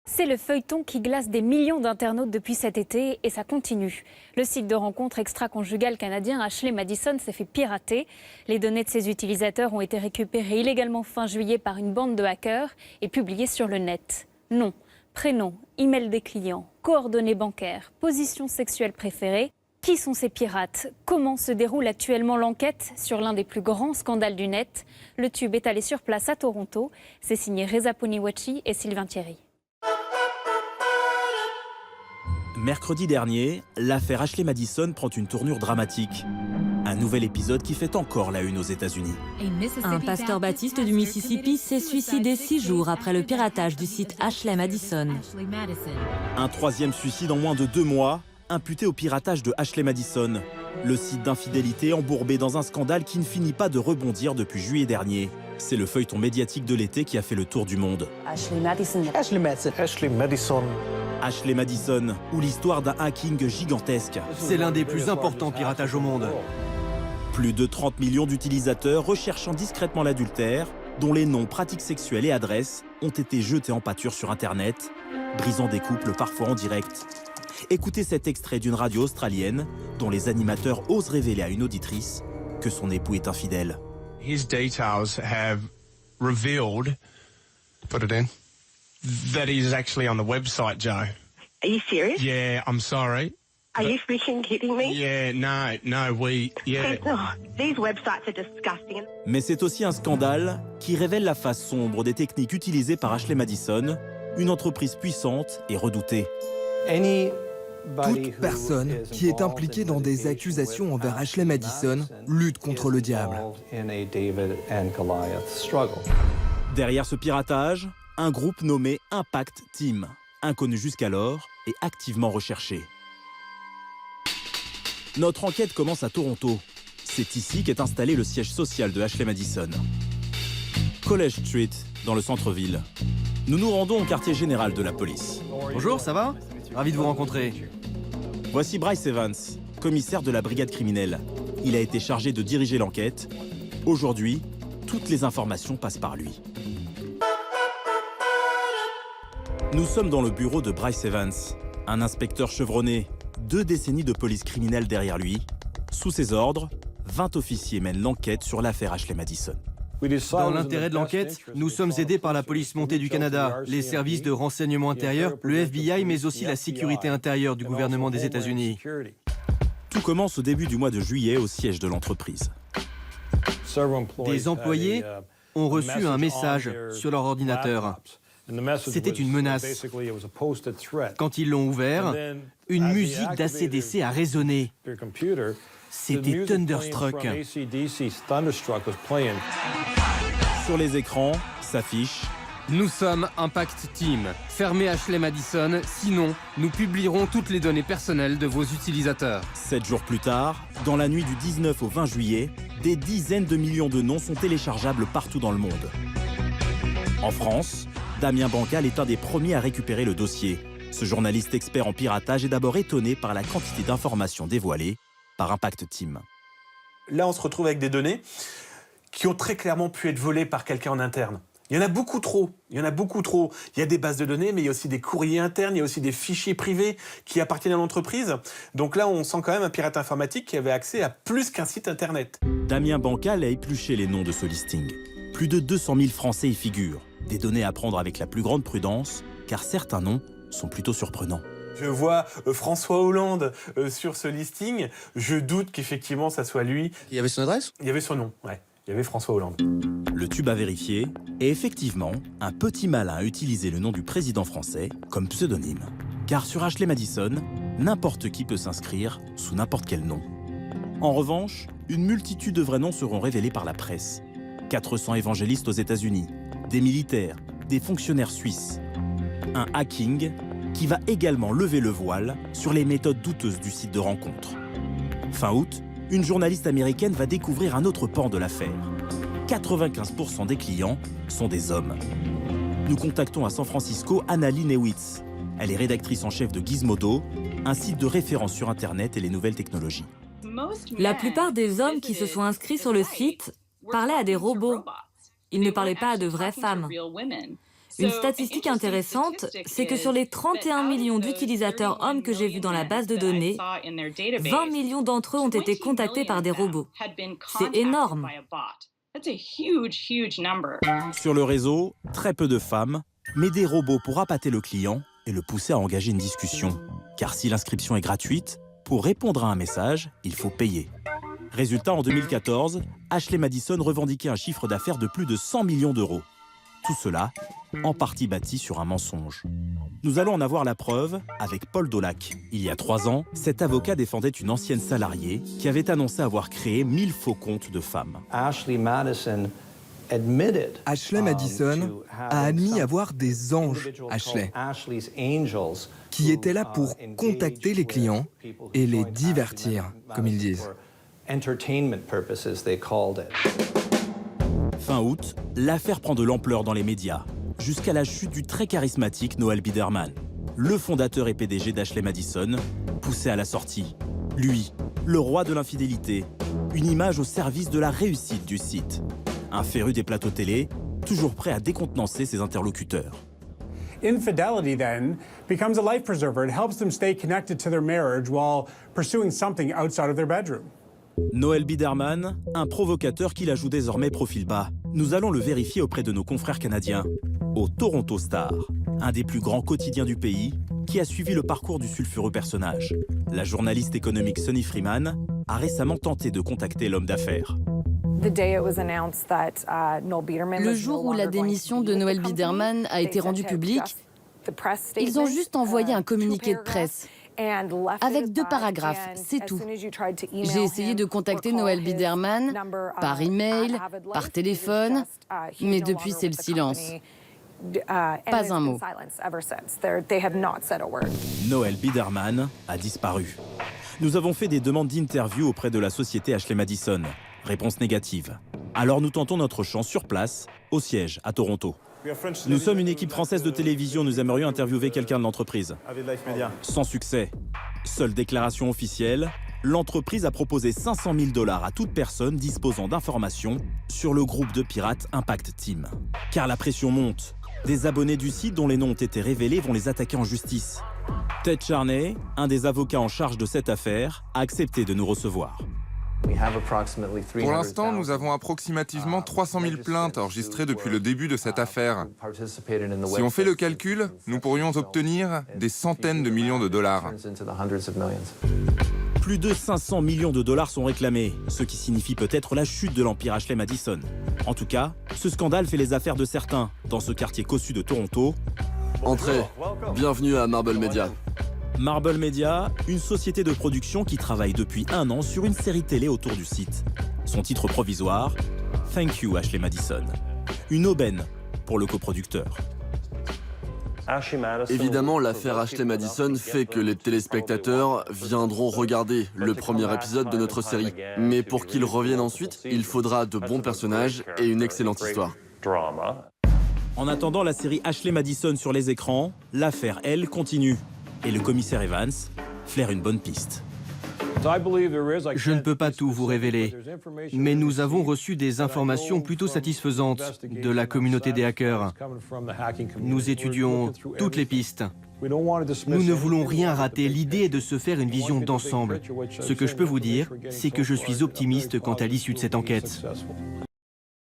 C'est le feuilleton qui glace des millions d'internautes depuis cet été et ça continue. Le site de rencontre extra-conjugal canadien Ashley Madison s'est fait pirater. Les données de ses utilisateurs ont été récupérées illégalement fin juillet par une bande de hackers et publiées sur le net. Nom, prénom, email des clients, coordonnées bancaires, position sexuelle préférée. Qui sont ces pirates? Comment se déroule actuellement l'enquête sur l'un des plus grands scandales du net? Le Tube est allé sur place à Toronto. C'est signé Reza Poniwachi et Sylvain Thierry. Mercredi dernier, l'affaire Ashley Madison prend une tournure dramatique. Un nouvel épisode qui fait encore la une aux États-Unis. Un pasteur baptiste du Mississippi s'est suicidé 6 jours après le piratage du site Ashley Madison. Un troisième suicide en moins de 2 mois, imputé au piratage de Ashley Madison. Le site d'infidélité embourbé dans un scandale qui ne finit pas de rebondir depuis juillet dernier. C'est le feuilleton médiatique de l'été qui a fait le tour du monde. Ashley Madison. Ashley Madison. Ashley Madison. Ashley Madison, ou l'histoire d'un hacking gigantesque. C'est l'un des plus importants piratages au monde. Plus de 30 millions d'utilisateurs recherchant discrètement l'adultère, dont les noms, pratiques sexuelles et adresses ont été jetés en pâture sur Internet, brisant des couples parfois en direct. Écoutez cet extrait d'une radio australienne dont les animateurs osent révéler à une auditrice que son époux est infidèle. His details have revealed, put it in, that he's actually on the website, Joe. Are you serious? Yeah, I'm sorry. Are you freaking kidding me? Yeah, yeah. Oh, these websites are disgusting. Mais c'est aussi un scandale qui révèle la face sombre des techniques utilisées par Ashley Madison, une entreprise puissante et redoutée. Toute personne qui est impliquée dans des accusations envers Ashley Madison lutte contre le diable. Derrière ce piratage, un groupe nommé Impact Team, inconnu jusqu'alors et activement recherché. Notre enquête commence à Toronto. C'est ici qu'est installé le siège social de Ashley Madison. College Street, dans le centre-ville. Nous nous rendons au quartier général de la police. Bonjour, ça va? Ravi de vous rencontrer. Voici Bryce Evans, commissaire de la brigade criminelle. Il a été chargé de diriger l'enquête. Aujourd'hui, toutes les informations passent par lui. Nous sommes dans le bureau de Bryce Evans, un inspecteur chevronné, 2 décennies de police criminelle derrière lui. Sous ses ordres, 20 officiers mènent l'enquête sur l'affaire Ashley Madison. Dans l'intérêt de l'enquête, nous sommes aidés par la police montée du Canada, les services de renseignement intérieur, le FBI, mais aussi la sécurité intérieure du gouvernement des États-Unis. Tout commence au début du mois de juillet au siège de l'entreprise. Des employés ont reçu un message sur leur ordinateur. C'était une menace. Quand ils l'ont ouvert, une musique d'ACDC a résonné. C'était Thunderstruck. Sur les écrans s'affiche « Nous sommes Impact Team. Fermez Ashley Madison, sinon nous publierons toutes les données personnelles de vos utilisateurs. » 7 jours plus tard, dans la nuit du 19 au 20 juillet, des dizaines de millions de noms sont téléchargeables partout dans le monde. En France, Damien Bancal est un des premiers à récupérer le dossier. Ce journaliste expert en piratage est d'abord étonné par la quantité d'informations dévoilées par Impact Team. Là, on se retrouve avec des données qui ont très clairement pu être volées par quelqu'un en interne. Il y en a beaucoup trop. Il y a des bases de données, mais il y a aussi des courriers internes, il y a aussi des fichiers privés qui appartiennent à l'entreprise. Donc là, on sent quand même un pirate informatique qui avait accès à plus qu'un site internet. Damien Bancal a épluché les noms de ce listing. Plus de 200 000 Français y figurent. Des données à prendre avec la plus grande prudence, car certains noms sont plutôt surprenants. Je vois François Hollande sur ce listing. Je doute qu'effectivement, ça soit lui. Il y avait son adresse? Il y avait son nom, ouais. Il y avait François Hollande. Le Tube a vérifié, et effectivement, un petit malin a utilisé le nom du président français comme pseudonyme. Car sur Ashley Madison, n'importe qui peut s'inscrire sous n'importe quel nom. En revanche, une multitude de vrais noms seront révélés par la presse. 400 évangélistes aux États-Unis, des militaires, des fonctionnaires suisses. Un hacking qui va également lever le voile sur les méthodes douteuses du site de rencontre. Fin août, une journaliste américaine va découvrir un autre pan de l'affaire. 95% des clients sont des hommes. Nous contactons à San Francisco Annalie Newitz. Elle est rédactrice en chef de Gizmodo, un site de référence sur Internet et les nouvelles technologies. La plupart des hommes qui se sont inscrits sur le site parlaient à des robots. Ils ne parlaient pas à de vraies femmes. Une statistique intéressante, c'est que sur les 31 millions d'utilisateurs hommes que j'ai vus dans la base de données, 20 millions d'entre eux ont été contactés par des robots. C'est énorme. Sur le réseau, très peu de femmes, mais des robots pour appâter le client et le pousser à engager une discussion. Car si l'inscription est gratuite, pour répondre à un message, il faut payer. Résultat, en 2014, Ashley Madison revendiquait un chiffre d'affaires de plus de 100 millions d'euros. Tout cela, en partie bâti sur un mensonge. Nous allons en avoir la preuve avec Paul Dolac. Il y a 3 ans, cet avocat défendait une ancienne salariée qui avait annoncé avoir créé 1000 faux comptes de femmes. Ashley Madison a admis avoir des anges Ashley, qui étaient là pour contacter les clients et les divertir, comme ils disent. Fin août, l'affaire prend de l'ampleur dans les médias, jusqu'à la chute du très charismatique Noel Biderman, le fondateur et PDG d'Ashley Madison, poussé à la sortie. Lui, le roi de l'infidélité, une image au service de la réussite du site. Un féru des plateaux télé, toujours prêt à décontenancer ses interlocuteurs. Infidelity, then, becomes a life preserver. It helps them stay connected to their marriage while pursuing something outside of their bedroom. Noel Biderman, un provocateur qui la joue désormais profil bas. Nous allons le vérifier auprès de nos confrères canadiens, au Toronto Star, un des plus grands quotidiens du pays, qui a suivi le parcours du sulfureux personnage. La journaliste économique Sunny Freeman a récemment tenté de contacter l'homme d'affaires. Le jour où la démission de Noel Biderman a été rendue publique, ils ont juste envoyé un communiqué de presse avec 2 paragraphes, c'est tout. J'ai essayé de contacter Noel Biderman par email, par téléphone, mais depuis c'est le silence. Pas un mot. Noel Biderman a disparu. Nous avons fait des demandes d'interview auprès de la société Ashley Madison. Réponse négative. Alors nous tentons notre chance sur place, au siège, à Toronto. Nous sommes une équipe française de télévision, nous aimerions interviewer quelqu'un de l'entreprise. Sans succès. Seule déclaration officielle, l'entreprise a proposé 500 000 $ à toute personne disposant d'informations sur le groupe de pirates Impact Team. Car la pression monte. Des abonnés du site dont les noms ont été révélés vont les attaquer en justice. Ted Charney, un des avocats en charge de cette affaire, a accepté de nous recevoir. Pour l'instant, nous avons approximativement 300 000 plaintes enregistrées depuis le début de cette affaire. Si on fait le calcul, nous pourrions obtenir des centaines de millions de dollars. Plus de 500 millions de dollars sont réclamés, ce qui signifie peut-être la chute de l'empire Ashley Madison. En tout cas, ce scandale fait les affaires de certains dans ce quartier cossu de Toronto. Entrez, bienvenue à Marble Media. Marble Media, une société de production qui travaille depuis 1 an sur une série télé autour du site. Son titre provisoire, Thank You Ashley Madison. Une aubaine pour le coproducteur. Évidemment, l'affaire Ashley Madison fait que les téléspectateurs viendront regarder le premier épisode de notre série. Mais pour qu'ils reviennent ensuite, il faudra de bons personnages et une excellente histoire. En attendant la série Ashley Madison sur les écrans, l'affaire, elle, continue. Et le commissaire Evans flaire une bonne piste. Je ne peux pas tout vous révéler, mais nous avons reçu des informations plutôt satisfaisantes de la communauté des hackers. Nous étudions toutes les pistes. Nous ne voulons rien rater. L'idée est de se faire une vision d'ensemble. Ce que je peux vous dire, c'est que je suis optimiste quant à l'issue de cette enquête.